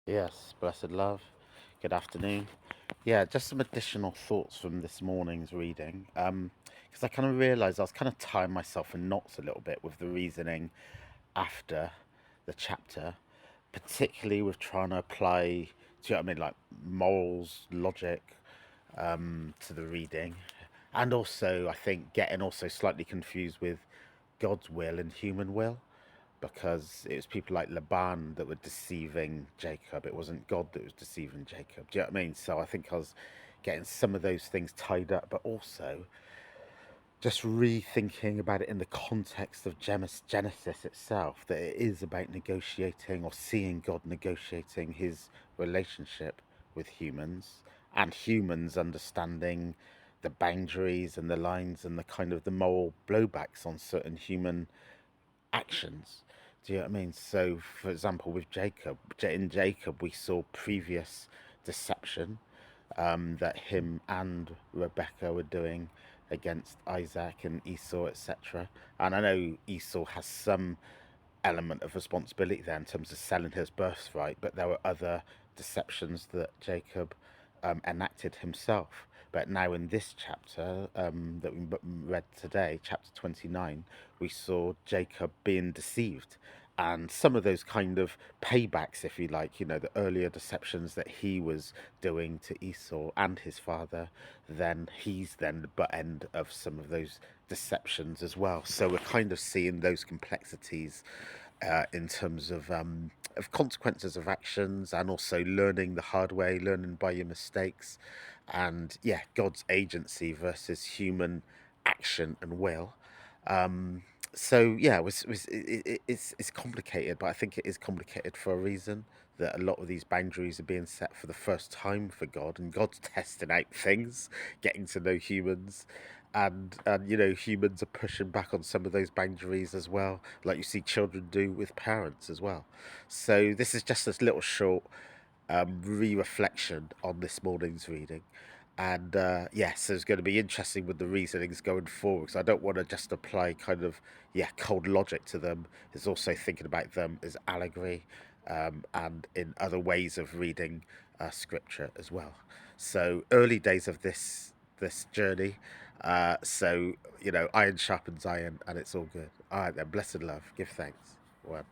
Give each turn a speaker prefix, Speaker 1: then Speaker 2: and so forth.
Speaker 1: Yes, blessed love. Good afternoon. Yeah, just some additional thoughts from this morning's reading. Because I kind of realised I was kind of tying myself in knots a little bit with the reasoning after the chapter, particularly with trying to apply, do you know what I mean, like morals, logic, to the reading, and also I think getting also slightly confused with God's will and human will, because it was people like Laban that were deceiving Jacob. It wasn't God that was deceiving Jacob. Do you know what I mean? So I think I was getting some of those things tied up, but also just rethinking about it in the context of Genesis itself, that it is about negotiating or seeing God negotiating his relationship with humans, and humans understanding the boundaries and the lines and the kind of the moral blowbacks on certain human actions. Do you know what I mean? So, for example, with Jacob, in Jacob, we saw previous deception that him and Rebecca were doing against Isaac and Esau, etc. And I know Esau has some element of responsibility there in terms of selling his birthright, but there were other deceptions that Jacob enacted himself. But now in this chapter that we read today, chapter 29, we saw Jacob being deceived. And some of those kind of paybacks, if you like, the earlier deceptions that he was doing to Esau and his father, then he's then the butt end of some of those deceptions as well. So we're kind of seeing those complexities in terms of consequences of actions, and also learning the hard way, learning by your mistakes, and yeah, God's agency versus human action and will. Um, so yeah, it's complicated, but I think it is complicated for a reason. That a lot of these boundaries are being set for the first time for God, and God's testing out things, getting to know humans, and humans are pushing back on some of those boundaries as well, like you see children do with parents as well. So this is just this little short re-reflection on this morning's reading. And yes, it's going to be interesting with the reasonings going forward, because I don't want to just apply kind of cold logic to them. It's also thinking about them as allegory, and in other ways of reading scripture as well. So early days of this journey. So iron sharpens iron, and it's all good. All right then, blessed love. Give thanks. One.